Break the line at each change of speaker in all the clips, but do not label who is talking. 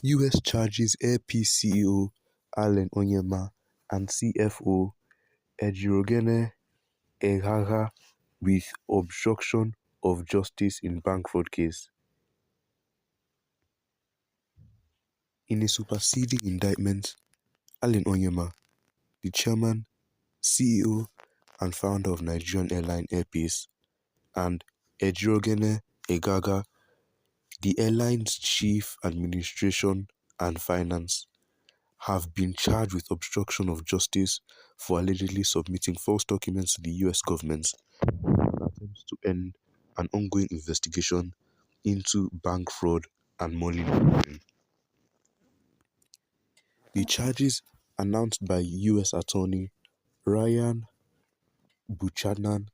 U.S. charges Airpeace CEO Allen ONYEMA and CFO Ejirogene Eghagha with obstruction of justice in bank fraud case. In a superseding indictment, Allen ONYEMA, the chairman, CEO, and founder of Nigerian airline Airpeace, and Ejirogene Eghagha, the airline's chief administration and finance, have been charged with obstruction of justice for allegedly submitting false documents to the U.S. government in an attempt to end an ongoing investigation into bank fraud and money laundering. The charges announced by U.S. Attorney Ryan Buchanan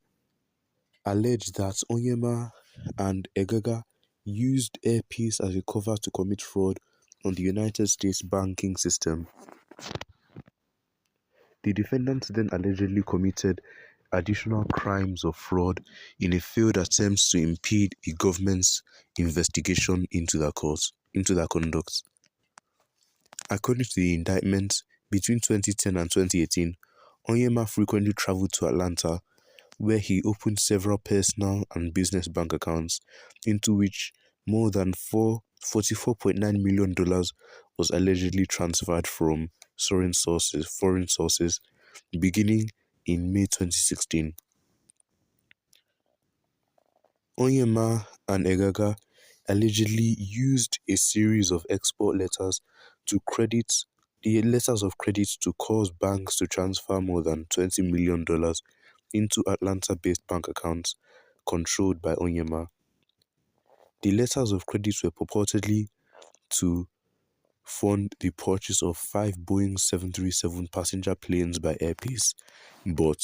allege that ONYEMA and Eghagha used Airpeace as a cover to commit fraud on the United States banking system. The defendants then allegedly committed additional crimes of fraud in a failed attempt to impede the government's investigation into their conduct. According to the indictment, between 2010 and 2018, ONYEMA frequently traveled to Atlanta, where he opened several personal and business bank accounts, into which more than $44.9 million was allegedly transferred from foreign sources, beginning in May 2016. ONYEMA and Eghagha allegedly used a series of export letters of credit to cause banks to transfer more than $20 million into Atlanta-based bank accounts controlled by ONYEMA. The letters of credit were purportedly to fund the purchase of 5 Boeing 737 passenger planes by Airpeace, but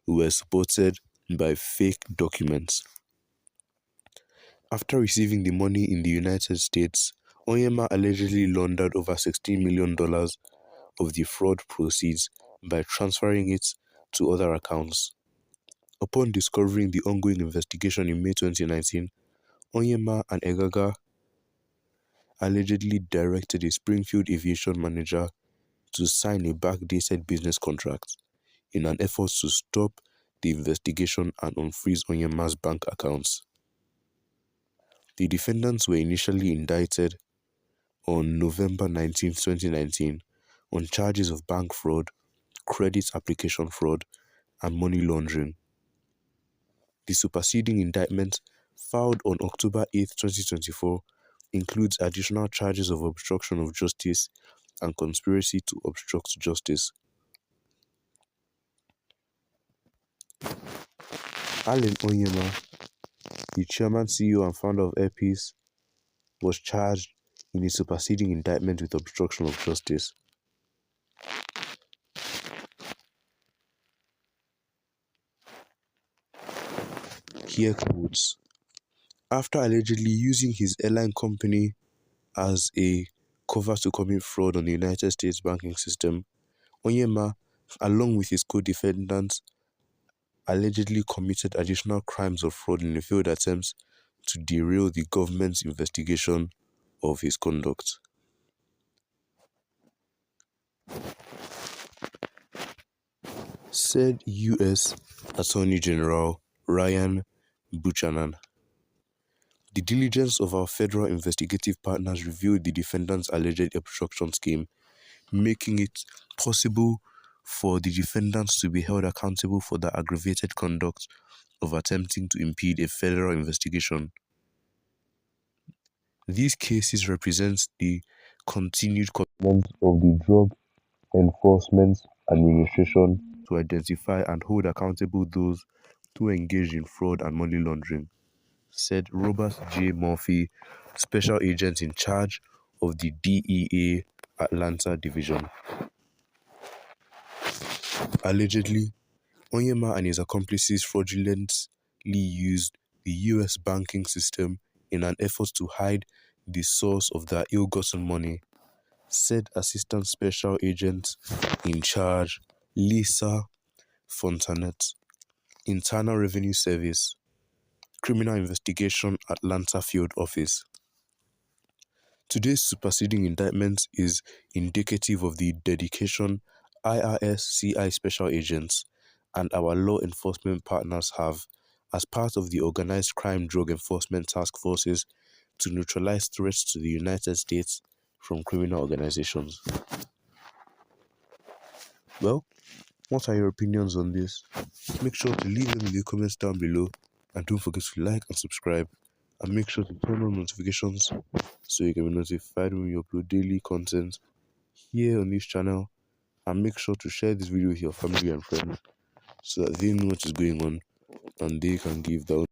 were supported by fake documents. After receiving the money in the United States, ONYEMA allegedly laundered over $16 million of the fraud proceeds by transferring it to other accounts. Upon discovering the ongoing investigation in May 2019, ONYEMA and Eghagha allegedly directed a Springfield aviation manager to sign a backdated business contract in an effort to stop the investigation and unfreeze ONYEMA's bank accounts. The defendants were initially indicted on November 19, 2019, on charges of bank fraud, credit application fraud, and money laundering. The superseding indictment, filed on October 8, 2024, includes additional charges of obstruction of justice and conspiracy to obstruct justice. Allen ONYEMA, the chairman, CEO, and founder of Airpeace, was charged in a superseding indictment with obstruction of justice. Here quotes: after allegedly using his airline company as a cover to commit fraud on the United States banking system, ONYEMA, along with his co-defendants, allegedly committed additional crimes of fraud in a failed attempt to derail the government's investigation of his conduct. Said U.S. Attorney General Ryan Buchanan, the diligence of our federal investigative partners revealed the defendants' alleged obstruction scheme, making it possible for the defendants to be held accountable for the aggravated conduct of attempting to impede a federal investigation. These cases represent the continued commitment of the Drug Enforcement Administration to identify and hold accountable those who engage in fraud and money laundering, said Robert J. Murphy, special agent in charge of the DEA Atlanta Division. Allegedly, ONYEMA and his accomplices fraudulently used the U.S. banking system in an effort to hide the source of their ill-gotten money, said Assistant Special Agent in Charge Lisa Fontanet, Internal Revenue Service, Criminal Investigation Atlanta Field Office. Today's superseding indictment is indicative of the dedication IRS-CI special agents and our law enforcement partners have as part of the organized crime drug enforcement task forces to neutralize threats to the United States from criminal organizations. Well, what are your opinions on this? Make sure to leave them in the comments down below, and don't forget to like and subscribe, and make sure to turn on notifications so you can be notified when we upload daily content here on this channel. And make sure to share this video with your family and friends so that they know what is going on and they can give their